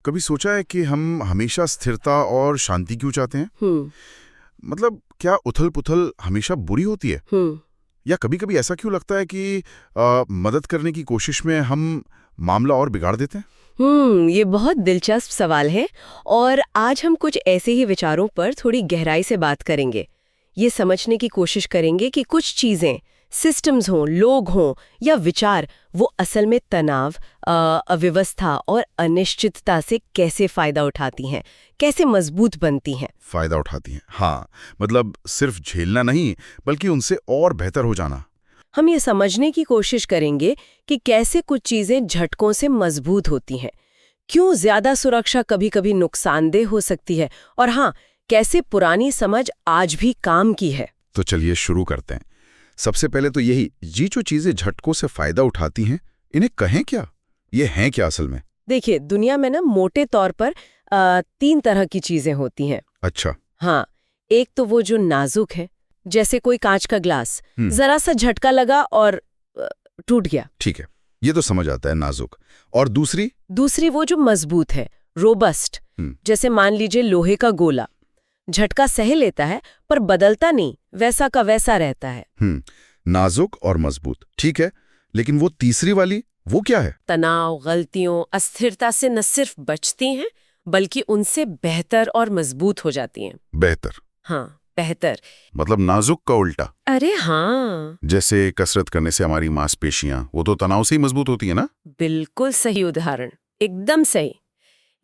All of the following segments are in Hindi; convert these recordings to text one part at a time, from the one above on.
कभी सोचा है कि हम हमेशा स्थिरता और शांति क्यों चाहते हैं? मतलब क्या उथल-पुथल हमेशा बुरी होती है? या कभी-कभी ऐसा क्यों लगता है कि मदद करने की कोशिश में हम मामला और बिगाड़ देते हैं? ये बहुत दिलचस्प सवाल है और आज हम कुछ ऐसे ही विचारों पर थोड़ी गहराई से बात करेंगे। ये समझने की कोशिश करेंगे कि कुछ चीजें, सिस्टम्स हों, लोग हों या विचार, वो असल में तनाव, अव्यवस्था और अनिश्चितता से कैसे फायदा उठाती हैं, कैसे मजबूत बनती हैं। फायदा उठाती हैं, हाँ। मतलब सिर्फ झेलना नहीं, बल्कि उनसे और बेहतर हो जाना। हम ये समझने की कोशिश करेंगे कि कैसे कुछ चीजें झटकों से मजबूत होती हैं, क्यों ज्यादा सुरक्षा कभी-कभी नुकसानदेह हो सकती है और हाँ, कैसे पुरानी समझ आज भी काम की है। तो चलिए शुरू करते हैं। सबसे पहले तो यही, ये जो चीजें झटकों से फायदा उठाती हैं, इन्हें कहें क्या? ये हैं क्या असल में? देखिए, दुनिया में ना मोटे तौर पर 3 तरह की चीजें होती हैं। अच्छा। हाँ, एक तो वो जो नाजुक है, जैसे कोई कांच का ग्लास, जरा सा झटका लगा और टूट गया। ठीक है, ये तो समझ आता है, नाजुक। और दूसरी वो जो मजबूत है, रोबस्ट, जैसे मान लीजिए लोहे का गोला। झटका सह लेता है पर बदलता नहीं, वैसा का वैसा रहता है। नाजुक और मजबूत, ठीक है। लेकिन वो तीसरी वाली, वो क्या है? तनाव, गलतियों, अस्थिरता से न सिर्फ बचती हैं, बल्कि उनसे बेहतर और मजबूत हो जाती हैं। बेहतर? हाँ, बेहतर। मतलब नाजुक का उल्टा? अरे हाँ, जैसे कसरत करने से हमारी मांसपेशियां, वो तो तनाव से ही मजबूत होती है ना? बिल्कुल सही उदाहरण, एकदम सही।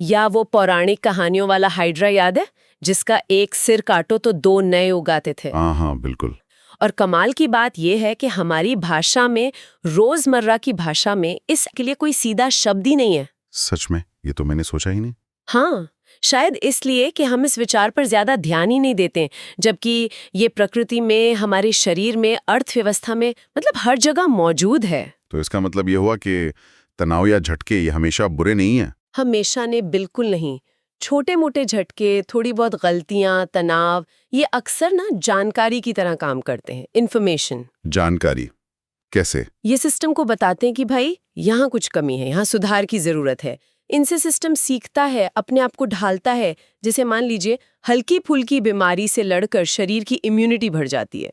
या वो पौराणिक कहानियों वाला हाइड्रा याद है, जिसका एक सिर काटो तो 2 नए उगाते थे। हाँ, बिल्कुल। और कमाल की बात यह है कि हमारी भाषा में, रोजमर्रा की भाषा में, इसके लिए कोई सीधा शब्द ही नहीं है। सच में? ये तो मैंने सोचा ही नहीं। हाँ, शायद इसलिए कि हम इस विचार पर ज्यादा ध्यान ही नहीं देते, जबकि ये प्रकृति में, हमारे शरीर में, अर्थव्यवस्था में, मतलब हर जगह मौजूद है। तो इसका मतलब ये हुआ कि तनाव या झटके ये हमेशा बुरे नहीं हैं? हमेशा ने बिल्कुल नहीं। छोटे मोटे झटके, थोड़ी बहुत गलतियां, तनाव, ये अक्सर ना जानकारी की तरह काम करते हैं। इन्फॉर्मेशन। जानकारी कैसे? ये सिस्टम को बताते हैं कि भाई यहाँ कुछ कमी है, यहाँ सुधार की जरूरत है। इनसे सिस्टम सीखता है, अपने आप को ढालता है। जैसे मान लीजिए हल्की फुल्की बीमारी से लड़कर शरीर की इम्यूनिटी बढ़ जाती है।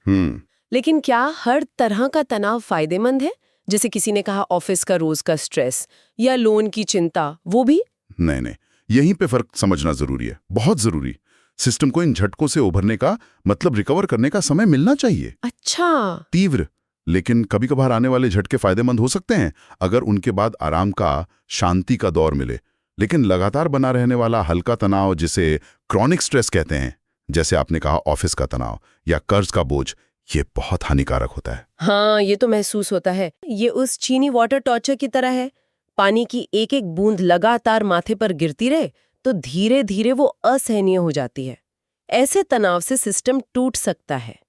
लेकिन क्या हर तरह का तनाव फायदेमंद है? जैसे किसी ने कहा ऑफिस का रोज का स्ट्रेस या लोन की चिंता, वो भी नहीं, यहीं पे फर्क समझना जरूरी है, बहुत जरूरी। सिस्टम को इन झटकों से उभरने का, मतलब रिकवर करने का समय मिलना चाहिए। अच्छा। तीव्र लेकिन कभी कभार आने वाले झटके फायदेमंद हो सकते हैं अगर उनके बाद आराम का, शांति का दौर मिले। लेकिन लगातार बना रहने वाला हल्का तनाव, जिसे क्रॉनिक स्ट्रेस कहते हैं, जैसे आपने कहा ऑफिस का तनाव या कर्ज का बोझ, ये बहुत हानिकारक होता है। हाँ, ये तो महसूस होता है। ये उस चीनी वाटर टॉर्चर की तरह है। पानी की एक एक बूंद लगातार माथे पर गिरती रहे तो धीरे धीरे वो असहनीय हो जाती है। ऐसे तनाव से सिस्टम टूट सकता है।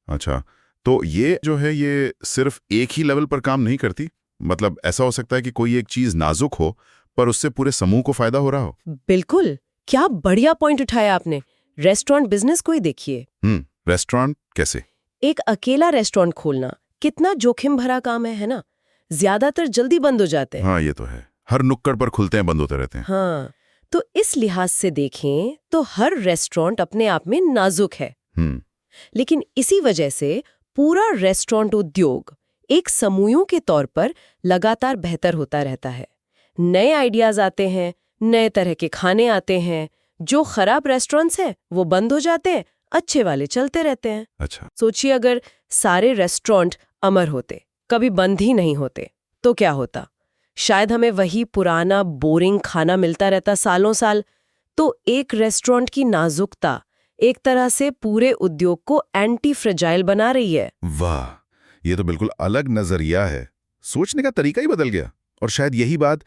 अच्छा, तो ये जो है, ये सिर्फ एक ही लेवल पर काम नहीं करती? मतलब ऐसा हो सकता है कि कोई एक चीज नाजुक हो पर उससे पूरे समूह को फायदा हो रहा हो? बिल्कुल, क्या बढ़िया पॉइंट उठाया आपने। रेस्टोरेंट बिजनेस को ही देखिए। रेस्टोरेंट कैसे? एक अकेला रेस्टोरेंट खोलना कितना जोखिम भरा काम है ना? ज्यादातर जल्दी बंद हो जाते हैं। हाँ, ये तो है। हर नुक्कड़ पर खुलते हैं, बंद होते रहते हैं। हाँ, तो इस लिहाज से देखें तो हर रेस्टोरेंट अपने आप में नाजुक है। लेकिन इसी वजह से पूरा रेस्टोरेंट उद्योग एक समूहों के तौर पर लगातार बेहतर होता रहता है। नए आइडियाज आते हैं, नए तरह के खाने आते हैं। जो खराब रेस्टोरेंट्स हैं वो बंद हो जाते हैं, अच्छे वाले चलते रहते हैं। अच्छा। सोचिए अगर सारे रेस्टोरेंट अमर होते, कभी बंद ही नहीं होते, तो क्या होता? शायद हमें वही पुराना बोरिंग खाना मिलता रहता सालों साल। तो एक रेस्टोरेंट की नाजुकता एक तरह से पूरे उद्योग को एंटी फ्रेजाइल बना रही है। वाह, ये तो बिल्कुल अलग नजरिया है। सोचने का तरीका ही बदल गया। और शायद यही बात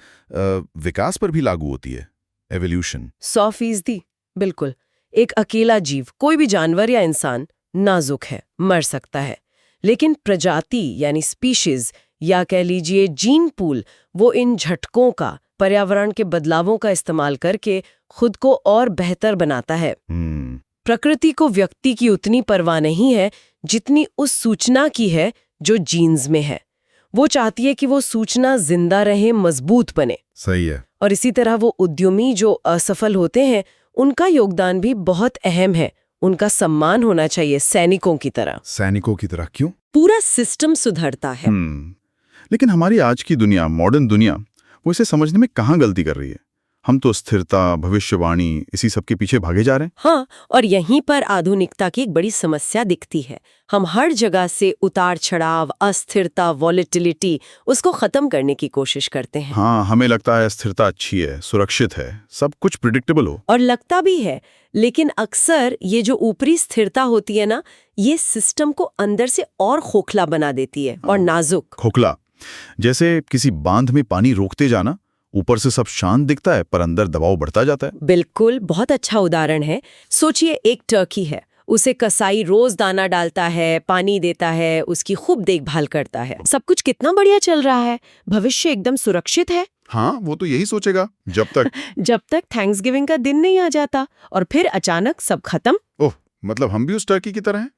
विकास पर भी लागू होती है। एवोल्यूशन। 100% बिल्कुल। एक अकेला जीव, कोई भी जानवर या इंसान, नाजुक है, मर सकता है। लेकिन प्रजाति यानी स्पीशीज या कह लीजिए जीन पूल, वो इन झटकों का, पर्यावरण के बदलावों का इस्तेमाल करके खुद को और बेहतर बनाता है। प्रकृति को व्यक्ति की उतनी परवाह नहीं है जितनी उस सूचना की है जो जीन्स में है। वो चाहती है कि वो सूचना जिंदा रहे, मजबूत बने। सही है। और इसी तरह वो उद्यमी जो असफल होते हैं उनका योगदान भी बहुत अहम है। उनका सम्मान होना चाहिए, सैनिकों की तरह। सैनिकों की तरह क्यों? पूरा सिस्टम सुधरता है। लेकिन हमारी आज की दुनिया, मॉडर्न दुनिया, वो इसे समझने में कहाँ गलती कर रही है? हम तो स्थिरता, भविष्यवाणी, इसी सब के पीछे भागे जा रहे हैं। हाँ, और यहीं पर आधुनिकता की एक बड़ी समस्या दिखती है। हम हर जगह से उतार चढ़ाव, अस्थिरता, वॉलेटिलिटी, उसको खत्म करने की कोशिश करते हैं। हाँ, हमें लगता है स्थिरता अच्छी है, सुरक्षित है, सब कुछ प्रिडिक्टेबल हो। और लगता भी है, लेकिन अक्सर ये जो ऊपरी स्थिरता होती है ना, ये सिस्टम को अंदर से और खोखला बना देती है और नाजुक। खोखला, जैसे किसी बांध में पानी रोकते जाना, ऊपर से सब शांत दिखता है पर अंदर दबाव बढ़ता जाता है। बिल्कुल, बहुत अच्छा उदाहरण है। सोचिए, एक टर्की है, उसे कसाई रोज दाना डालता है, पानी देता है, उसकी खूब देखभाल करता है, सब कुछ कितना बढ़िया चल रहा है, भविष्य एकदम सुरक्षित है। हाँ, वो तो यही सोचेगा जब तक थैंक्सगिविंग का दिन नहीं आ जाता, और फिर अचानक सब खत्म। ओह, मतलब हम भी उस टर्की की तरह हैं?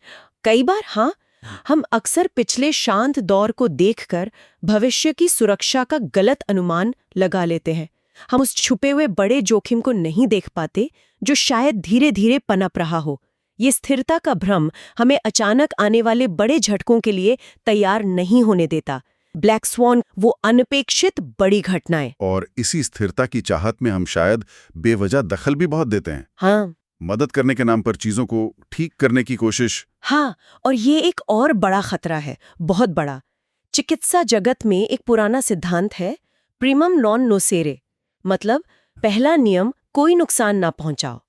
कई बार हाँ, हम अक्सर पिछले शांत दौर को देखकर भविष्य की सुरक्षा का गलत अनुमान लगा लेते हैं। हम उस छुपे हुए बड़े जोखिम को नहीं देख पाते जो शायद धीरे धीरे पनप रहा हो। ये स्थिरता का भ्रम हमें अचानक आने वाले बड़े झटकों के लिए तैयार नहीं होने देता। ब्लैक स्वॉन, वो अनपेक्षित बड़ी घटनाएं। और इसी स्थिरता की चाहत में हम शायद बेवजह दखल भी बहुत देते हैं। हाँ, मदद करने के नाम पर चीजों को ठीक करने की कोशिश। हाँ, और ये एक और बड़ा खतरा है, बहुत बड़ा। चिकित्सा जगत में एक पुराना सिद्धांत है, प्रीमम नॉन नोसेरे, मतलब पहला नियम कोई नुकसान ना पहुंचाओ।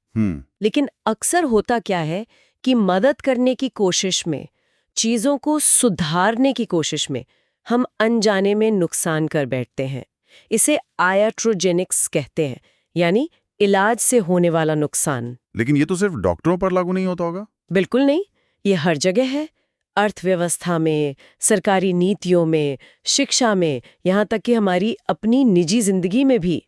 लेकिन अक्सर होता क्या है कि मदद करने की कोशिश में, चीजों को सुधारने की कोशिश में हम अनजाने में नुकसान कर बैठते हैं। इसे आयाट्रोजेनिक्स कहते हैं, यानी इलाज से होने वाला नुकसान। लेकिन ये तो सिर्फ डॉक्टरों पर लागू नहीं होता होगा? बिल्कुल नहीं, ये हर जगह है। अर्थव्यवस्था में, सरकारी नीतियों में, शिक्षा में, यहाँ तक कि हमारी अपनी निजी जिंदगी में भी।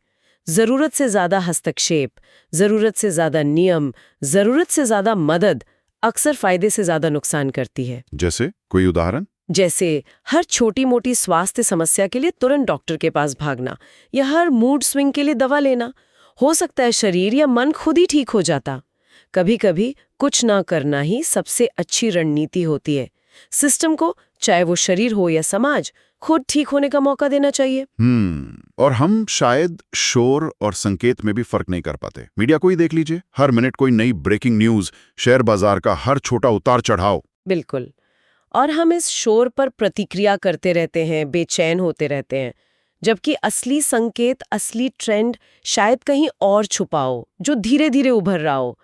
जरूरत से ज्यादा हस्तक्षेप, जरूरत से ज्यादा नियम, जरूरत से ज्यादा मदद अक्सर फायदे से ज्यादा नुकसान करती है। जैसे कोई उदाहरण? जैसे हर छोटी मोटी स्वास्थ्य समस्या के लिए तुरंत डॉक्टर के पास भागना, या हर मूड स्विंग के लिए दवा लेना। हो सकता है शरीर या मन खुद ही ठीक हो जाता। कभी कभी कुछ ना करना ही सबसे अच्छी रणनीति होती है। सिस्टम को, चाहे वो शरीर हो या समाज, खुद ठीक होने का मौका देना चाहिए। और हम शायद शोर और संकेत में भी फर्क नहीं कर पाते। मीडिया को ही देख लीजिए, हर मिनट कोई नई ब्रेकिंग न्यूज, शेयर बाजार का हर छोटा उतार चढ़ाव। बिल्कुल, और हम इस शोर पर प्रतिक्रिया करते रहते हैं, बेचैन होते रहते हैं, जबकि असली संकेत, असली ट्रेंड शायद कहीं और छुपा हो, जो धीरे धीरे उभर रहा हो।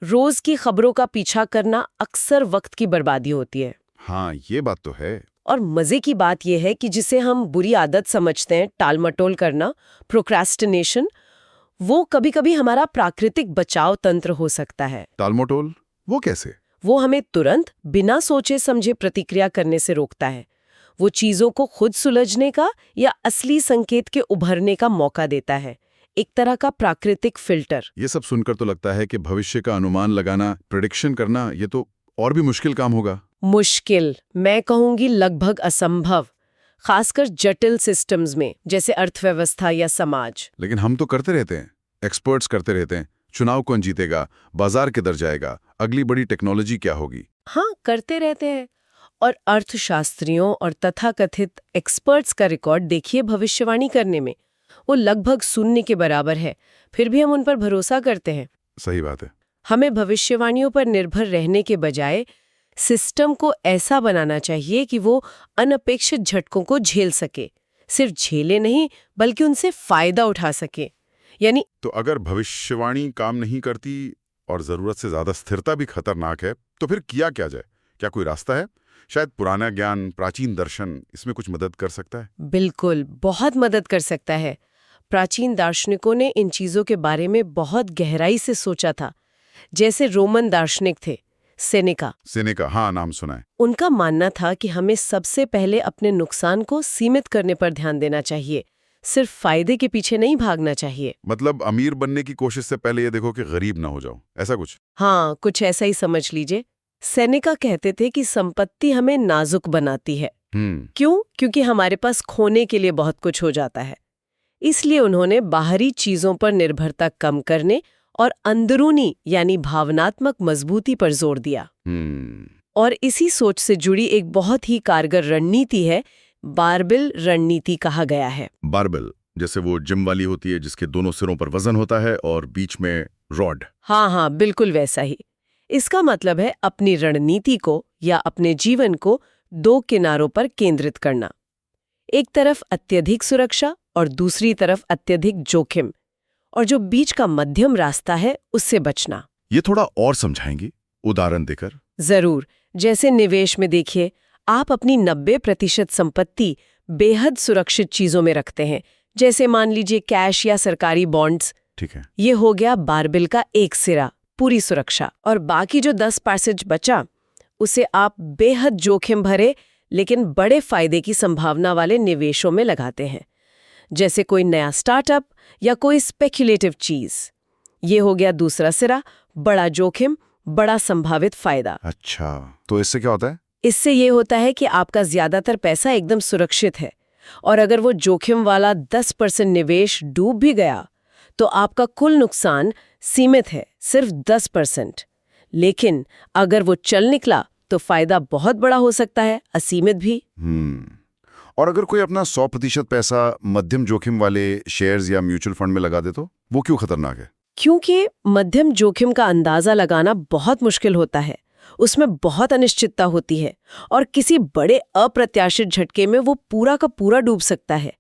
रोज की खबरों का पीछा करना अक्सर वक्त की बर्बादी होती है। हाँ, ये बात तो है। और मजे की बात यह है कि जिसे हम बुरी आदत समझते हैं, टालमटोल करना, प्रोक्रेस्टिनेशन, वो कभी-कभी हमारा प्राकृतिक बचाव तंत्र हो सकता है। टालमटोल? वो कैसे? वो हमें तुरंत बिना सोचे समझे प्रतिक्रिया करने से रोकता है। वो चीजों को खुद सुलझने का या असली संकेत के उभरने का मौका देता है, एक तरह का प्राकृतिक फिल्टर। ये सब सुनकर तो लगता है कि भविष्य का अनुमान लगाना, प्रेडिक्शन करना, ये तो और भी मुश्किल काम होगा। मुश्किल, मैं कहूंगी लगभग असंभव, खासकर जटिल सिस्टम्स में, जैसे अर्थव्यवस्था या समाज। लेकिन हम तो करते रहते हैं, एक्सपर्ट्स करते रहते हैं, चुनाव कौन जीतेगा, बाजार किधर जाएगा, अगली बड़ी टेक्नोलॉजी क्या होगी। हाँ, करते रहते हैं। और अर्थशास्त्रियों और तथाकथित एक्सपर्ट्स का रिकॉर्ड देखिए भविष्यवाणी करने में, वो लगभग शून्य के बराबर है, फिर भी हम उन पर भरोसा करते हैं। सही बात है। हमें भविष्यवाणियों पर निर्भर रहने के बजाय सिस्टम को ऐसा बनाना चाहिए कि वो अनपेक्षित झटकों को झेल सके, सिर्फ झेले नहीं बल्कि उनसे फायदा उठा सके। यानी तो अगर भविष्यवाणी काम नहीं करती और जरूरत से ज्यादा स्थिरता भी खतरनाक है, तो फिर किया क्या जाए? क्या कोई रास्ता है? शायद पुराना ज्ञान, प्राचीन दर्शन इसमें कुछ मदद कर सकता है। बिल्कुल, बहुत मदद कर सकता है। प्राचीन दार्शनिकों ने इन चीजों के बारे में बहुत गहराई से सोचा था। जैसे रोमन दार्शनिक थे सेनेका, हाँ, नाम सुना है। उनका मानना था कि हमें सबसे पहले अपने नुकसान को सीमित करने पर ध्यान देना चाहिए, सिर्फ फायदे के पीछे नहीं भागना चाहिए। मतलब अमीर बनने की कोशिश से पहले ये देखो कि गरीब ना हो जाओ, ऐसा कुछ। हाँ, कुछ ऐसा ही समझ लीजिए। सेनेका कहते थे कि संपत्ति हमें नाजुक बनाती है, क्यों? क्योंकि हमारे पास खोने के लिए बहुत कुछ हो जाता है। इसलिए उन्होंने बाहरी चीजों पर निर्भरता कम करने और अंदरूनी यानी भावनात्मक मजबूती पर जोर दिया। और इसी सोच से जुड़ी एक बहुत ही कारगर रणनीति है, बारबेल रणनीति कहा गया है। बारबेल, जैसे वो जिम वाली होती है जिसके दोनों सिरों पर वजन होता है और बीच में रॉड। हाँ, बिल्कुल वैसा ही। इसका मतलब है अपनी रणनीति को या अपने जीवन को दो किनारों पर केंद्रित करना। एक तरफ अत्यधिक सुरक्षा और दूसरी तरफ अत्यधिक जोखिम, और जो बीच का मध्यम रास्ता है उससे बचना। ये थोड़ा और समझाएंगी उदाहरण देकर? जरूर। जैसे निवेश में देखिए, आप अपनी 90% संपत्ति बेहद सुरक्षित चीजों में रखते हैं, जैसे मान लीजिए कैश या सरकारी बॉन्ड्स। ठीक है। ये हो गया बारबेल का एक सिरा, पूरी सुरक्षा। और बाकी जो 10% बचा उसे आप बेहद जोखिम भरे लेकिन बड़े फायदे की संभावना वाले निवेशों में लगाते हैं, जैसे कोई नया स्टार्टअप या कोई स्पेक्युलेटिव चीज। ये हो गया दूसरा सिरा, बड़ा जोखिम, बड़ा संभावित फायदा। अच्छा, तो इससे क्या होता है? इससे ये होता है कि आपका ज्यादातर पैसा एकदम सुरक्षित है, और अगर वो जोखिम वाला 10% निवेश डूब भी गया तो आपका कुल नुकसान सीमित है, सिर्फ 10%। लेकिन अगर वो चल निकला तो फायदा बहुत बड़ा हो सकता है, असीमित भी। और अगर कोई अपना 100% पैसा मध्यम जोखिम वाले शेयर्स या म्यूचुअल फंड में लगा दे तो वो क्यों खतरनाक है? क्योंकि मध्यम जोखिम का अंदाजा लगाना बहुत मुश्किल होता है, उसमें बहुत अनिश्चितता होती है, और किसी बड़े अप्रत्याशित झटके में वो पूरा का पूरा डूब सकता है।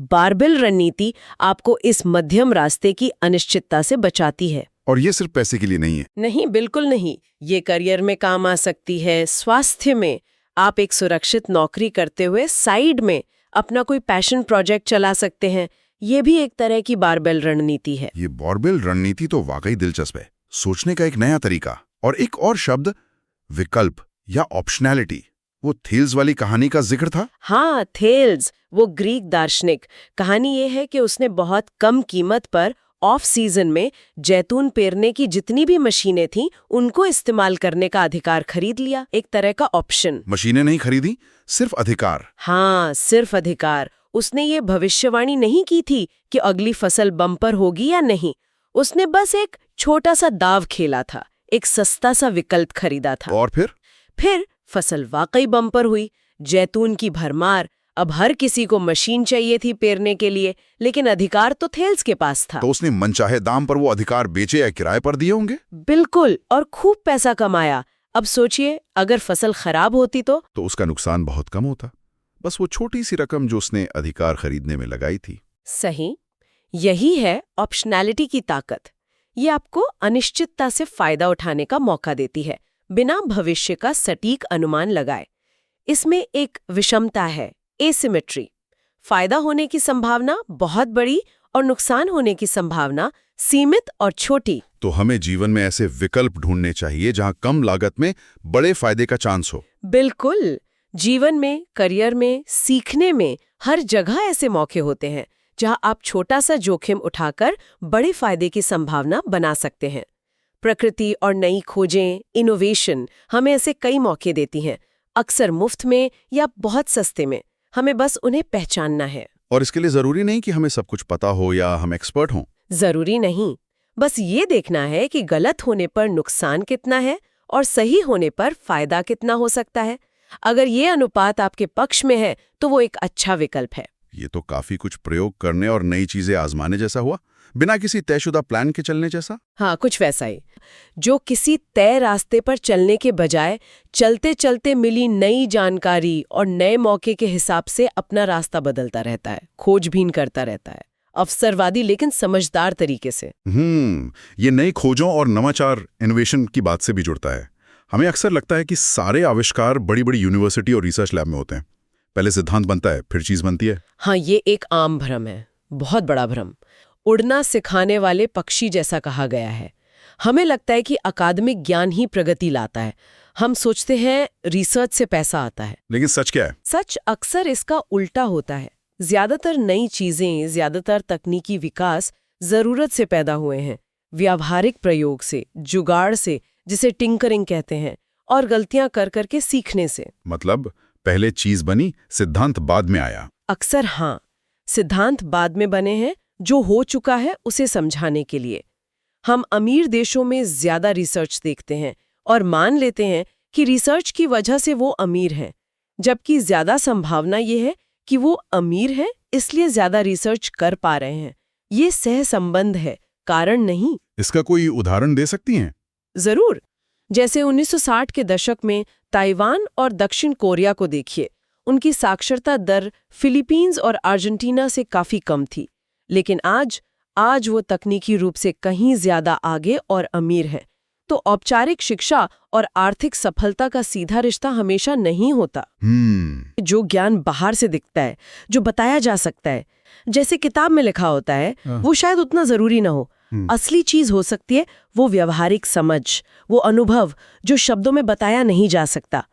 बारबेल रणनीति आपको इस मध्यम रास्ते की अनिश्चितता से बचाती है। और ये सिर्फ पैसे के लिए नहीं है? नहीं, बिल्कुल नहीं। ये करियर में काम आ सकती है, स्वास्थ्य में। आप एक सुरक्षित नौकरी करते हुए साइड में अपना कोई पैशन प्रोजेक्ट चला सकते हैं। ये भी एक तरह की बारबेल रणनीति है। ये बारबेल रणनीति तो वाकई दिलचस्प है, सोचने का एक नया तरीका। और एक और शब्द, विकल्प या ऑप्शनैलिटी, वो थेल्स वाली कहानी का जिक्र था? हाँ, थेल्स, वो ग्रीक दार्शनिक। कहानी ये है कि उसने बहुत कम कीमत पर ऑफ सीजन में जैतून पेरने की जितनी भी मशीनें थीं उनको इस्तेमाल करने का अधिकार खरीद लिया, एक तरह का ऑप्शन। मशीनें नहीं खरीदी, सिर्फ अधिकार। हाँ, सिर्फ अधिकार। उसने ये भविष्यवाणी नहीं की थी कि अगली फसल बम्पर होगी या नहीं। उसने बस एक छोटा सा दाव खेला था, एक सस्ता सा विकल्प खरीदा था। और फिर फसल वाकई बम्पर हुई, जैतून की भरमार। अब हर किसी को मशीन चाहिए थी पेरने के लिए, लेकिन अधिकार तो थेल्स के पास था। तो उसने मनचाहे दाम पर वो अधिकार बेचे या किराए पर दिए होंगे? बिल्कुल, और खूब पैसा कमाया। अब सोचिए, अगर फसल खराब होती तो उसका नुकसान बहुत कम होता। बस वो छोटी सी रकम जो उसने अधिकार खरीदने में लगाई थी। सही, यही है ऑप्शनैलिटी की ताकत। ये आपको अनिश्चितता से फायदा उठाने का मौका देती है, बिना भविष्य का सटीक अनुमान लगाए। इसमें एक विषमता है, एसिमेट्री। फायदा होने की संभावना बहुत बड़ी और नुकसान होने की संभावना सीमित और छोटी। तो हमें जीवन में ऐसे विकल्प ढूंढने चाहिए जहां कम लागत में बड़े फायदे का चांस हो। बिल्कुल। जीवन में, करियर में, सीखने में, हर जगह ऐसे मौके होते हैं जहां आप छोटा सा जोखिम उठाकर बड़े फायदे की संभावना बना सकते हैं। प्रकृति और नई खोजें, इनोवेशन हमें ऐसे कई मौके देती हैं, अक्सर मुफ्त में या बहुत सस्ते में। हमें बस उन्हें पहचानना है। और इसके लिए जरूरी नहीं कि हमें सब कुछ पता हो या हम एक्सपर्ट हों। जरूरी नहीं, बस ये देखना है कि गलत होने पर नुकसान कितना है और सही होने पर फायदा कितना हो सकता है। अगर ये अनुपात आपके पक्ष में है तो वो एक अच्छा विकल्प है। ये तो काफी कुछ प्रयोग करने और नई चीजें आजमाने जैसा हुआ, बिना किसी तयशुदा प्लान के चलने जैसा। हाँ, कुछ वैसा ही, जो किसी तय रास्ते पर चलने के बजाय चलते चलते मिली नई जानकारी और नए मौके के हिसाब से अपना रास्ता बदलता रहता है, खोजबीन करता रहता है, अवसरवादी लेकिन समझदार तरीके से। ये नई खोजों और नवाचार, इनोवेशन की बात से भी जुड़ता है। हमें अक्सर लगता है कि सारे आविष्कार बड़ी बड़ी यूनिवर्सिटी और रिसर्च लैब में होते हैं। पहले सिद्धांत बनता है, फिर चीज बनती है। हाँ, ये एक आम भ्रम है, बहुत बड़ा भ्रम। उड़ना सिखाने वाले पक्षी जैसा कहा गया है। हमें लगता है कि अकादमिक ज्ञान ही प्रगति लाता है। हम सोचते हैं रिसर्च से पैसा आता है। लेकिन सच क्या है? सच अक्सर इसका उल्टा होता है। ज्यादातर नई चीजें, ज्यादातर तकनीकी विकास जरूरत से पैदा हुए हैं, व्यावहारिक प्रयोग से, जुगाड़ से, जिसे टिंकरिंग कहते हैं, और गलतियां कर करके सीखने से। मतलब पहले चीज बनी, सिद्धांत बाद में आया। अक्सर हाँ, सिद्धांत बाद में बने हैं जो हो चुका है उसे समझाने के लिए। हम अमीर देशों में ज्यादा रिसर्च देखते हैं और मान लेते हैं कि रिसर्च की वजह से वो अमीर हैं, जबकि ज्यादा संभावना ये है कि वो अमीर हैं इसलिए ज्यादा रिसर्च कर पा रहे हैं। ये सहसंबंध है, कारण नहीं। इसका कोई उदाहरण दे सकती हैं? जरूर। जैसे 1960 के दशक में ताइवान और दक्षिण कोरिया को देखिए। उनकी साक्षरता दर फिलीपींस और अर्जेंटीना से काफी कम थी, लेकिन आज वो तकनीकी रूप से कहीं ज्यादा आगे और अमीर हैं। तो औपचारिक शिक्षा और आर्थिक सफलता का सीधा रिश्ता हमेशा नहीं होता। जो ज्ञान बाहर से दिखता है, जो बताया जा सकता है, जैसे किताब में लिखा होता है, वो शायद उतना जरूरी ना हो। असली चीज हो सकती है वो व्यवहारिक समझ, वो अनुभव जो शब्दों में बताया नहीं जा सकता।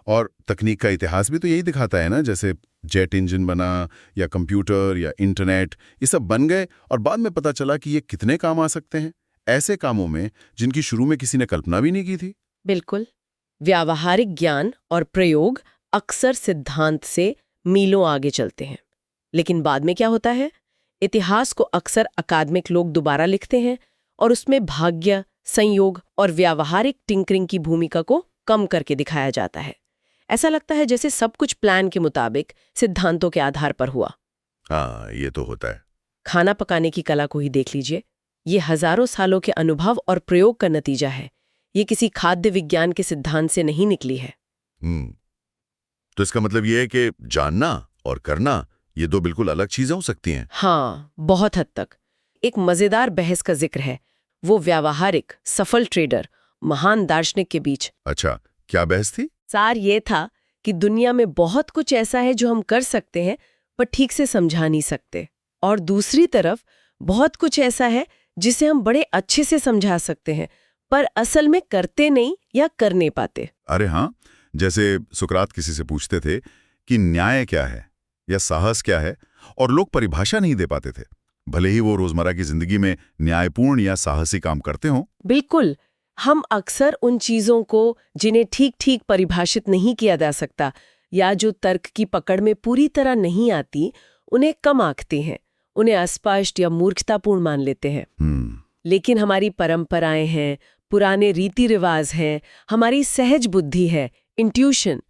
और तकनीक का इतिहास भी तो यही दिखाता है ना, जैसे जेट इंजन बना या कंप्यूटर या इंटरनेट, ये सब बन गए और बाद में पता चला कि ये कितने काम आ सकते हैं, ऐसे कामों में जिनकी शुरू में किसी ने कल्पना भी नहीं की थी। बिल्कुल। व्यावहारिक ज्ञान और प्रयोग अक्सर सिद्धांत से मीलों आगे चलते हैं, लेकिन बाद में क्या होता है? इतिहास को अक्सर अकादमिक लोग दोबारा लिखते हैं और उसमें भाग्य, संयोग और व्यावहारिक टिंकरिंग की भूमिका को कम करके दिखाया जाता है। ऐसा लगता है जैसे सब कुछ प्लान के मुताबिक सिद्धांतों के आधार पर हुआ। हाँ, ये तो होता है। खाना पकाने की कला को ही देख लीजिए। ये हजारों सालों के अनुभव और प्रयोग का नतीजा है। ये किसी खाद्य विज्ञान के सिद्धांत से नहीं निकली है। तो इसका मतलब ये है कि जानना और करना, ये दो बिल्कुल अलग चीजें हो सकती हैं। हाँ, बहुत हद तक। एक मजेदार बहस का जिक्र है, वो व्यावहारिक सफल ट्रेडर, महान दार्शनिक के बीच। अच्छा, क्या बहस थी? सार ये था कि दुनिया में बहुत कुछ ऐसा है जो हम कर सकते हैं पर ठीक से समझा नहीं सकते, और दूसरी तरफ बहुत कुछ ऐसा है जिसे हम बड़े अच्छे से समझा सकते हैं पर असल में करते नहीं या कर नहीं पाते। अरे हाँ, जैसे सुकरात किसी से पूछते थे कि न्याय क्या है या साहस क्या है, और लोग परिभाषा नहीं दे पाते थे, भले ही वो रोजमर्रा की जिंदगी में न्यायपूर्ण या साहसी काम करते हों। बिल्कुल। हम अक्सर उन चीजों को जिन्हें ठीक ठीक परिभाषित नहीं किया जा सकता या जो तर्क की पकड़ में पूरी तरह नहीं आती, उन्हें कम आंकते हैं, उन्हें अस्पष्ट या मूर्खतापूर्ण मान लेते हैं। लेकिन हमारी परंपराएं हैं, पुराने रीति रिवाज हैं, हमारी सहज बुद्धि है, इंट्यूशन,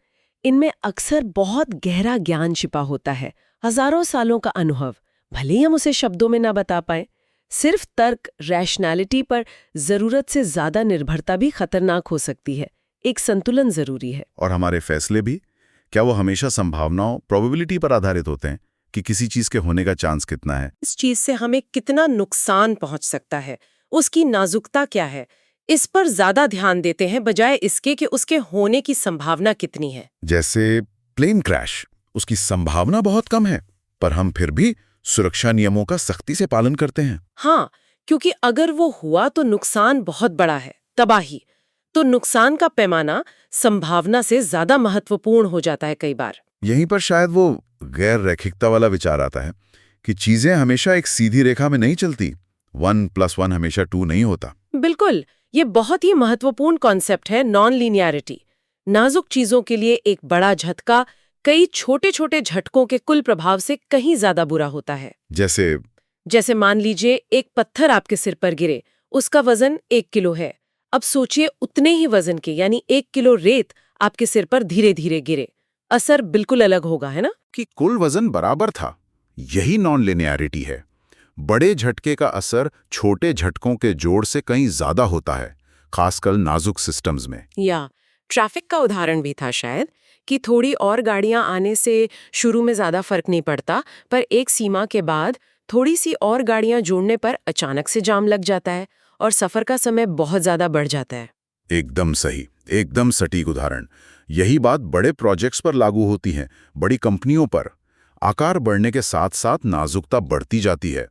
इनमें अक्सर बहुत गहरा ज्ञान छिपा होता है, हजारों सालों का अनुभव, भले ही हम उसे शब्दों में ना बता पाए। सिर्फ तर्क, रैशनैलिटी पर जरूरत से ज्यादा निर्भरता भी खतरनाक हो सकती है। एक संतुलन जरूरी है। और हमारे फैसले भी, क्या वो हमेशा संभावनाओं, प्रोबेबिलिटी पर आधारित होते हैं कि किसी चीज के होने का चांस कितना है? इस चीज से हमें कितना नुकसान पहुंच सकता है, उसकी नाजुकता क्या है, इस पर ज्यादा ध्यान देते हैं बजाय इसके कि उसके होने की संभावना कितनी है। जैसे प्लेन क्रैश, उसकी संभावना बहुत कम है, पर हम फिर भी सुरक्षा नियमों का सख्ती से पालन करते हैं। हाँ, क्योंकि अगर वो हुआ तो नुकसान बहुत बड़ा है, तबाही। तो नुकसान का पैमाना संभावना से ज्यादा महत्वपूर्ण हो जाता है कई बार। यहीं पर शायद वो गैर रैखिकता वाला विचार आता है कि चीजें हमेशा एक सीधी रेखा में नहीं चलती, 1+1 हमेशा 2 नहीं होता। बिल्कुल, ये बहुत ही महत्वपूर्ण कॉन्सेप्ट है, नॉन लीनियरिटी। नाजुक चीजों के लिए एक बड़ा झटका कई छोटे छोटे झटकों के कुल प्रभाव से कहीं ज्यादा बुरा होता है। जैसे मान लीजिए एक पत्थर आपके सिर पर गिरे, उसका वजन 1 किलो है। अब सोचिए उतने ही वजन के यानी 1 किलो रेत आपके सिर पर धीरे धीरे गिरे, असर बिल्कुल अलग होगा, है ना? कि कुल वजन बराबर था। यही नॉन लिनियरिटी है। बड़े झटके का असर छोटे झटकों के जोड़ से कहीं ज्यादा होता है, खासकर नाजुक सिस्टम्स में। या ट्रैफिक का उदाहरण भी था शायद, कि थोड़ी और गाड़ियां आने से शुरू में ज्यादा फर्क नहीं पड़ता, पर एक सीमा के बाद थोड़ी सी और गाड़ियां जोड़ने पर अचानक से जाम लग जाता है और सफर का समय बहुत ज्यादा बढ़ जाता है। एकदम सही, एकदम सटीक उदाहरण। यही बात बड़े प्रोजेक्ट्स पर लागू होती है, बड़ी कंपनियों पर। आकार बढ़ने के साथ साथ नाजुकता बढ़ती जाती है।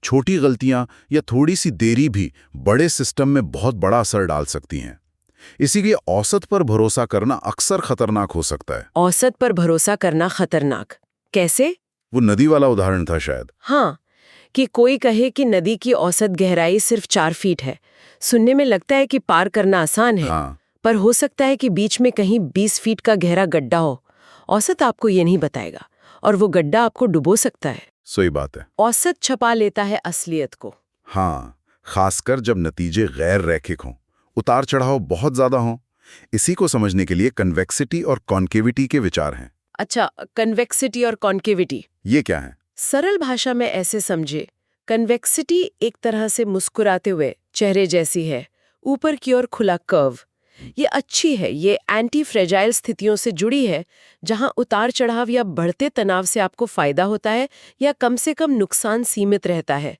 छोटी गलतियां या थोड़ी सी देरी भी बड़े सिस्टम में बहुत बड़ा असर डाल सकती हैं। इसीलिए औसत पर भरोसा करना अक्सर खतरनाक हो सकता है। औसत पर भरोसा करना खतरनाक कैसे? वो नदी वाला उदाहरण था शायद। हाँ, कि कोई कहे कि नदी की औसत गहराई सिर्फ 4 फीट है। सुनने में लगता है कि पार करना आसान है, हाँ। पर हो सकता है कि बीच में कहीं 20 फीट का गहरा गड्ढा हो औसत आपको ये नहीं बताएगा और वो गड्ढा आपको डुबो सकता है। सही बात है। औसत छपा लेता है असलियत को। हाँ, खासकर जब नतीजे गैर रैखिक हों, उतार चढ़ाव बहुत ज्यादा हों। इसी को समझने के लिए कन्वेक्सिटी और कॉन्केविटी के विचार हैं। अच्छा, कन्वेक्सिटी और कॉन्केविटी ये क्या है? सरल भाषा में ऐसे समझे, कन्वेक्सिटी एक तरह से मुस्कुराते हुए चेहरे जैसी है, ऊपर की ओर खुला कर्व। ये अच्छी है, ये एंटी फ्रेजाइल स्थितियों से जुड़ी है, जहां उतार चढ़ाव या बढ़ते तनाव से आपको फायदा होता है या कम से कम नुकसान सीमित रहता है।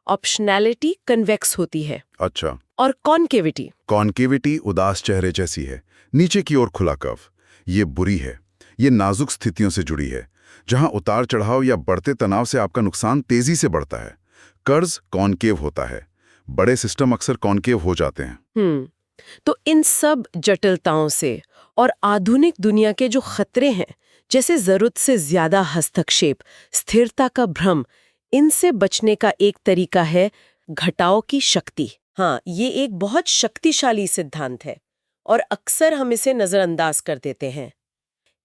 ऑप्शनैलिटी कन्वेक्स होती है। अच्छा। और कॉन्केविटी कॉन्केविटी उदास चेहरे जैसी है, नीचे की ओर खुला कर्व। ये बुरी है, ये नाजुक स्थितियों से जुड़ी है, जहां उतार चढ़ाव या बढ़ते तनाव से आपका नुकसान तेजी से बढ़ता है। कर्ज कॉन्केव होता है, बड़े सिस्टम अक्सर कॉन्केव हो जाते हैं। तो इन सब जटिलताओं से और आधुनिक दुनिया के जो खतरे हैं, जैसे जरूरत से ज्यादा हस्तक्षेप, स्थिरता का भ्रम, इनसे बचने का एक तरीका है घटाव की शक्ति। हाँ, ये एक बहुत शक्तिशाली सिद्धांत है और अक्सर हम इसे नजरअंदाज कर देते हैं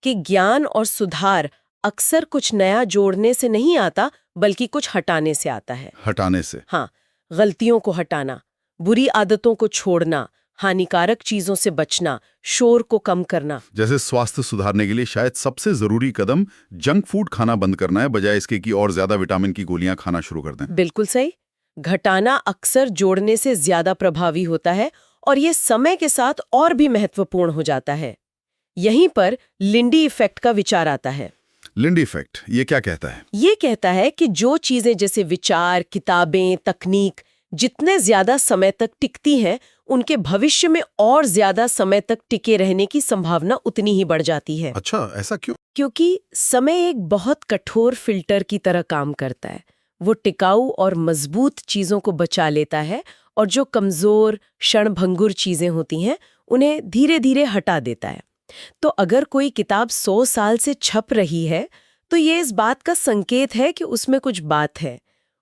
कि ज्ञान और सुधार अक्सर कुछ नया जोड़ने से नहीं आता, बल्कि कुछ हटाने से आता है। हटाने से? हाँ, गलतियों को हटाना, बुरी आदतों को छोड़ना, हानिकारक चीजों से बचना, शोर को कम करना। जैसे स्वास्थ्य सुधारने के लिए शायद सबसे जरूरी कदम जंक फूड खाना बंद करना है, बजाय इसके कि और ज्यादा विटामिन की गोलियां खाना शुरू कर दें। बिल्कुल सही। घटाना अक्सर जोड़ने से ज्यादा प्रभावी होता है और ये समय के साथ और भी महत्वपूर्ण हो जाता है। यहीं पर लिंडी इफेक्ट का विचार आता है। लिंडी इफेक्ट ये क्या कहता है? ये कहता है कि जो चीजें जैसे विचार, किताबें, तकनीक जितने ज्यादा समय तक टिकती हैं, उनके भविष्य में और ज्यादा समय तक टिके रहने की संभावना उतनी ही बढ़ जाती है। अच्छा, ऐसा क्यों? क्योंकि समय एक बहुत कठोर फिल्टर की तरह काम करता है। वो टिकाऊ और मजबूत चीजों को बचा लेता है और जो कमजोर, क्षणभंगुर चीजें होती हैं, उन्हें धीरे धीरे हटा देता है। तो अगर कोई किताब 100 साल से छप रही है, तो ये इस बात का संकेत है कि उसमें कुछ बात है।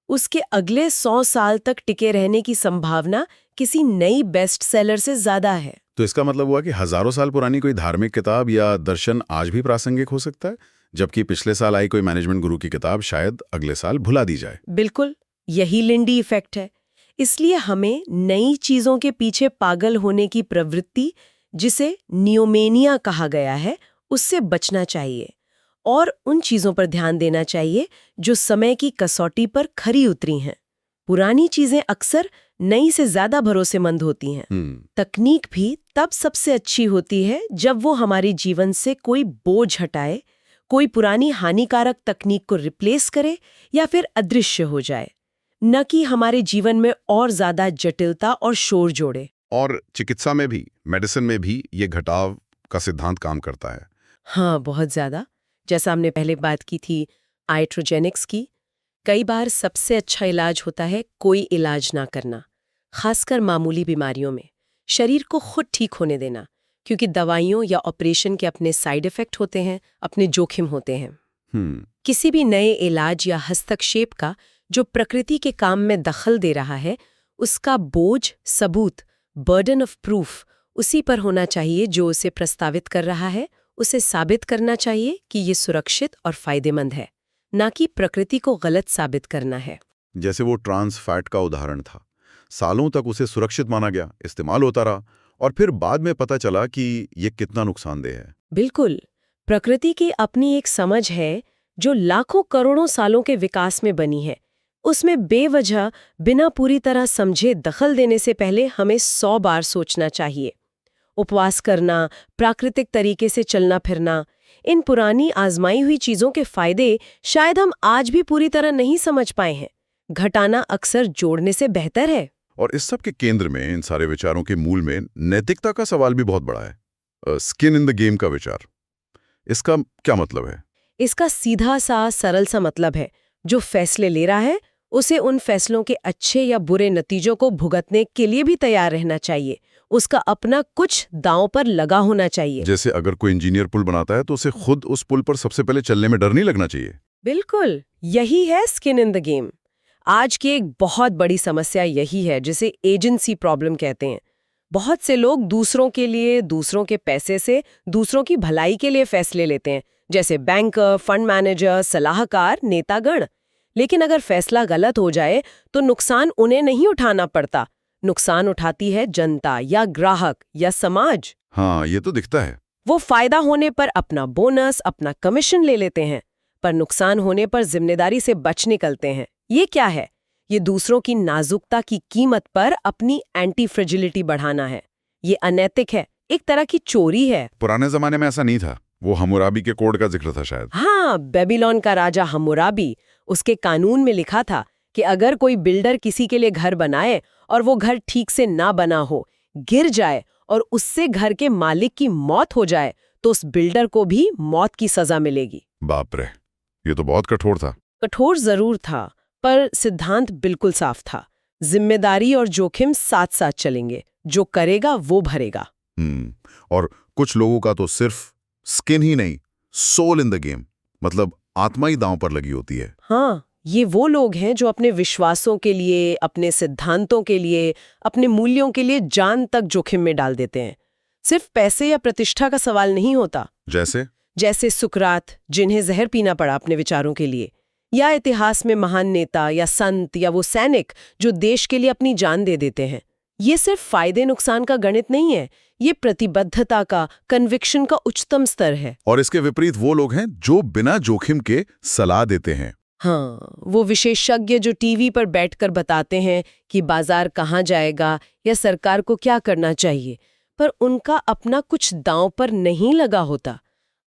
उसके अगले 100 साल तक टिके रहने की संभावना किसी नई बेस्ट सेलर से ज्यादा है। तो इसका मतलब हुआ कि हजारों साल पुरानी कोई धार्मिक किताब या दर्शन आज भी प्रासंगिक हो सकता है, जबकि पिछले साल आई कोई मैनेजमेंट गुरु की किताब शायद अगले साल भुला दी जाए। बिल्कुल, यही लिंडी इफेक्ट है। इसलिए हमें नई चीजों के पीछे पागल होने की प्रवृत्ति, जिसे नियोमेनिया कहा गया है, उससे बचना चाहिए और उन चीजों पर ध्यान देना चाहिए जो समय की कसौटी पर खरी उतरी हैं। पुरानी चीजें अक्सर नई से ज्यादा भरोसेमंद होती हैं। तकनीक भी तब सबसे अच्छी होती है जब वो हमारे जीवन से कोई बोझ हटाए, कोई पुरानी हानिकारक तकनीक को रिप्लेस करे या फिर अदृश्य हो जाए, न कि हमारे जीवन में और ज्यादा जटिलता और शोर जोड़े। और चिकित्सा में भी, मेडिसिन में भी ये घटाव का सिद्धांत काम करता है। हाँ, बहुत ज्यादा। जैसा हमने पहले बात की थी आइट्रोजेनिक्स की, कई बार सबसे अच्छा इलाज होता है कोई इलाज ना करना, खासकर मामूली बीमारियों में शरीर को खुद ठीक होने देना, क्योंकि दवाइयों या ऑपरेशन के अपने साइड इफेक्ट होते हैं, अपने जोखिम होते हैं। किसी भी नए इलाज या हस्तक्षेप का जो प्रकृति के काम में दखल दे रहा है, उसका बोझ, सबूत, बर्डन ऑफ प्रूफ उसी पर होना चाहिए जो उसे प्रस्तावित कर रहा है। उसे साबित करना चाहिए कि ये सुरक्षित और फायदेमंद है, ना कि प्रकृति को गलत साबित करना है। जैसे वो ट्रांस फैट का उदाहरण था, सालों तक उसे सुरक्षित माना गया, इस्तेमाल होता रहा, और फिर बाद में पता चला कि ये कितना नुकसानदेह है। बिल्कुल, प्रकृति की अपनी एक समझ है जो लाखों करोड़ों सालों के विकास में बनी है। उसमें बेवजह, बिना पूरी तरह समझे दखल देने से पहले हमें 100 बार सोचना चाहिए। उपवास करना, प्राकृतिक तरीके से चलना फिरना, इन पुरानी आजमाई हुई चीजों के फायदे शायद हम आज भी पूरी तरह नहीं समझ पाए हैं। घटाना अक्सर जोड़ने से बेहतर है। और इस सब के केंद्र में, इन सारे विचारों के मूल में नैतिकता का सवाल भी बहुत बड़ा है। स्किन इन द गेम का विचार, इसका क्या मतलब है? इसका सीधा सा सरल सा मतलब है, जो फैसले ले रहा है उसे उन फैसलों के अच्छे या बुरे नतीजों को भुगतने के लिए भी तैयार रहना चाहिए। उसका अपना कुछ दांव पर लगा होना चाहिए। जैसे अगर कोई इंजीनियर पुल बनाता है तो उसे खुद उस पुल पर सबसे पहले चलने में डर नहीं लगना चाहिए। बिल्कुल, यही है स्किन इन द गेम। आज की एक बहुत बड़ी समस्या यही है, जिसे एजेंसी प्रॉब्लम कहते हैं। बहुत से लोग दूसरों के लिए, दूसरों के पैसे से, दूसरों की भलाई के लिए फैसले लेते हैं, जैसे बैंकर, फंड मैनेजर, सलाहकार, नेतागण। लेकिन अगर फैसला गलत हो जाए तो नुकसान उन्हें नहीं उठाना पड़ता, नुकसान उठाती है जनता या ग्राहक या समाज। हाँ, ये तो दिखता है। वो फायदा होने पर अपना बोनस, अपना कमीशन ले लेते हैं, पर नुकसान होने पर जिम्मेदारी से बच निकलते हैं। ये क्या है? ये दूसरों की नाजुकता की कीमत पर अपनी एंटी फ्रेजिलिटी बढ़ाना है। ये अनैतिक है, एक तरह की चोरी है। पुराने जमाने में ऐसा नहीं था, वो हम्मुराबी के कोड का जिक्र था शायद। हाँ, बेबीलोन का राजा हम्मुराबी, उसके कानून में लिखा था कि अगर कोई बिल्डर किसी के लिए घर बनाए और वो घर ठीक से ना बना हो, गिर जाए और उससे घर के मालिक की मौत हो जाए तो उस बिल्डर को भी मौत की सजा मिलेगी। बाप रे, ये तो बहुत कठोर था। कठोर जरूर था, पर सिद्धांत बिल्कुल साफ था। जिम्मेदारी और जोखिम साथ साथ चलेंगे, जो करेगा वो भरेगा। और कुछ लोगों का तो सिर्फ स्किन ही नहीं, सोल इन द गेम, मतलब आत्मा ही दांव पर लगी होती है। हाँ, ये वो लोग हैं जो अपने विश्वासों के लिए, अपने सिद्धांतों के लिए, अपने मूल्यों के लिए जान तक जोखिम में डाल देते हैं। सिर्फ पैसे या प्रतिष्ठा का सवाल नहीं होता। जैसे सुकरात, जिन्हें जहर पीना पड़ा अपने विचारों के लिए, या इतिहास में महान नेता या संत या वो सैनिक जो देश के लिए अपनी जान दे देते हैं। ये सिर्फ फायदे नुकसान का गणित नहीं है, ये प्रतिबद्धता का, कन्विक्शन का उच्चतम स्तर है। और इसके विपरीत वो लोग हैं जो बिना जोखिम के सलाह देते हैं। हाँ, वो विशेषज्ञ जो टीवी पर बैठकर बताते हैं कि बाजार कहाँ जाएगा या सरकार को क्या करना चाहिए, पर उनका अपना कुछ दांव पर नहीं लगा होता।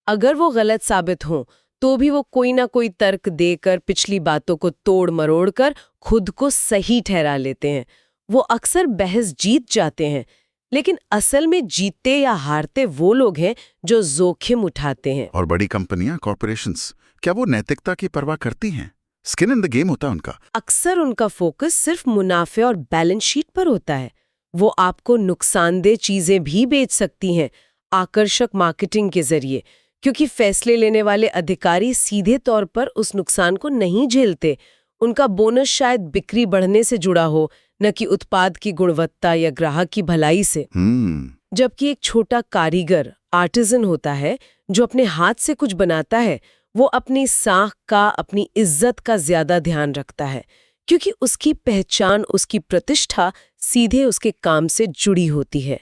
अगर वो गलत साबित हों तो भी वो कोई ना कोई तर्क देकर, पिछली बातों को तोड़ मरोड़ कर खुद को सही ठहरा लेते हैं। वो अक्सर बहस जीत जाते हैं, लेकिन असल में जीतते या हारते वो लोग हैं जो जोखिम उठाते हैं। और बड़ी कंपनियां, कॉर्पोरेशंस, क्या वो नैतिकता की परवाह करती हैं? स्किन इन द गेम होता है उनका। अक्सर उनका फोकस सिर्फ मुनाफे और बैलेंस शीट पर होता है। वो आपको नुकसानदेह चीजें भी बेच सकती हैं आकर्षक मार्केटिंग के जरिए, क्योंकि फैसले लेने वाले अधिकारी सीधे तौर पर उस नुकसान को नहीं झेलते। उनका बोनस शायद बिक्री बढ़ने से जुड़ा हो, न कि उत्पाद की गुणवत्ता या ग्राहक की भलाई से। जबकि एक छोटा कारीगर, आर्टिजन होता है जो अपने हाथ से कुछ बनाता है, वो अपनी साख का, अपनी इज्जत का ज्यादा ध्यान रखता है, क्योंकि उसकी पहचान, उसकी प्रतिष्ठा सीधे उसके काम से जुड़ी होती है।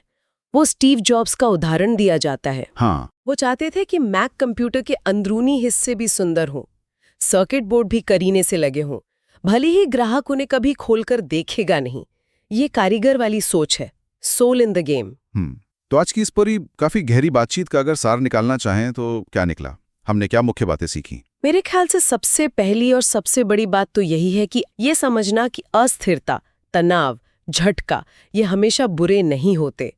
वो स्टीव जॉब्स का उदाहरण दिया जाता है। हाँ। वो चाहते थे कि मैक कंप्यूटर के अंदरूनी हिस्से भी सुंदर हों, सर्किट बोर्ड भी करीने से लगे हों, भले ही ग्राहक उन्हें कभी खोलकर देखेगा नहीं। ये कारीगर वाली सोच है, सोल इन द गेम। तो आज की इस पूरी काफी गहरी बातचीत का अगर सार निकालना चाहें तो क्या निकला? हमने क्या मुख्य बातें सीखी? मेरे ख्याल से सबसे पहली और सबसे बड़ी बात तो यही है कि ये समझना कि अस्थिरता, तनाव, झटका ये हमेशा बुरे नहीं होते,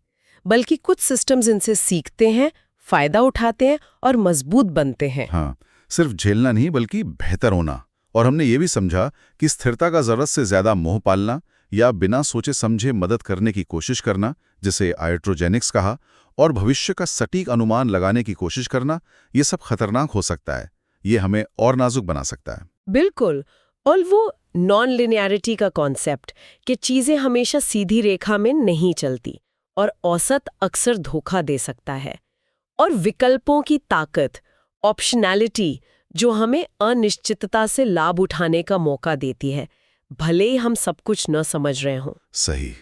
बल्कि कुछ सिस्टम्स इनसे सीखते हैं, फायदा उठाते हैं और मजबूत बनते हैं। हाँ, सिर्फ झेलना नहीं बल्कि बेहतर होना। और हमने ये भी समझा कि स्थिरता का जरूरत से ज्यादा मोह पालना या बिना सोचे समझे मदद करने की कोशिश करना, जिसे आइट्रोजेनिक्स कहा, और भविष्य का सटीक अनुमान लगाने की कोशिश करना, ये सब खतरनाक हो सकता है। ये हमें और नाजुक बना सकता है। बिल्कुल। और वो नॉन लिनियरिटी का कॉन्सेप्ट कि चीजें हमेशा सीधी रेखा में नहीं चलती और औसत अक्सर धोखा दे सकता है। और विकल्पों की ताकत, ऑप्शनैलिटी, जो हमें अनिश्चितता से लाभ उठाने का मौका देती है, भले ही हम सब कुछ न समझ रहे हों। सही।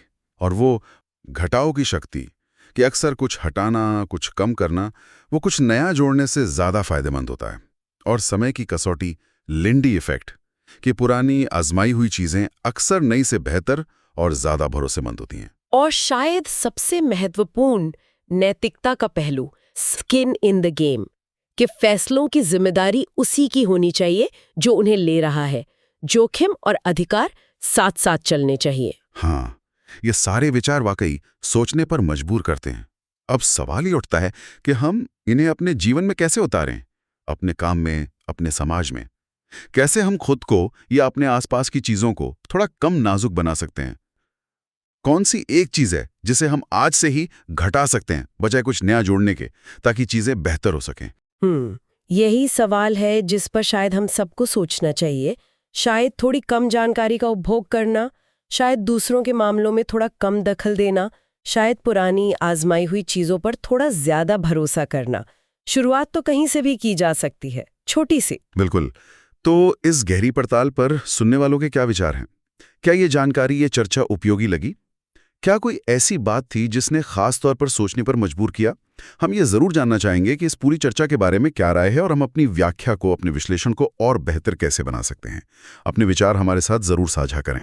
और वो घटाओ की शक्ति कि अक्सर कुछ हटाना, कुछ कम करना, वो कुछ नया जोड़ने से ज्यादा फायदेमंद होता है। और समय की कसौटी, लिंडी इफेक्ट, कि पुरानी आजमाई हुई चीजें अक्सर नई से बेहतर और ज्यादा भरोसेमंद होती हैं। और शायद सबसे महत्वपूर्ण, नैतिकता का पहलू, स्किन इन द गेम, कि फैसलों की जिम्मेदारी उसी की होनी चाहिए जो उन्हें ले रहा है। जोखिम और अधिकार साथ साथ चलने चाहिए। हाँ, ये सारे विचार वाकई सोचने पर मजबूर करते हैं। अब सवाल ही उठता है कि हम इन्हें अपने जीवन में कैसे उतारें, अपने काम में, अपने समाज में। कैसे हम खुद को या अपने आसपास की चीजों को थोड़ा कम नाजुक बना सकते हैं? कौन सी एक चीज है जिसे हम आज से ही घटा सकते हैं, बजाय कुछ नया जोड़ने के, ताकि चीजें बेहतर हो सकें? यही सवाल है जिस पर शायद हम सबको सोचना चाहिए। शायद थोड़ी कम जानकारी का उपभोग करना, शायद दूसरों के मामलों में थोड़ा कम दखल देना, शायद पुरानी आजमाई हुई चीजों पर थोड़ा ज्यादा भरोसा करना, शुरुआत तो कहीं से भी की जा सकती है, छोटी सी। बिल्कुल। तो इस गहरी पड़ताल पर सुनने वालों के क्या विचार हैं? क्या ये जानकारी, ये चर्चा उपयोगी लगी? क्या कोई ऐसी बात थी जिसने खास तौर पर सोचने पर मजबूर किया? हम ये जरूर जानना चाहेंगे कि इस पूरी चर्चा के बारे में क्या राय है और हम अपनी व्याख्या को, अपने विश्लेषण को और बेहतर कैसे बना सकते हैं। अपने विचार हमारे साथ जरूर साझा करें।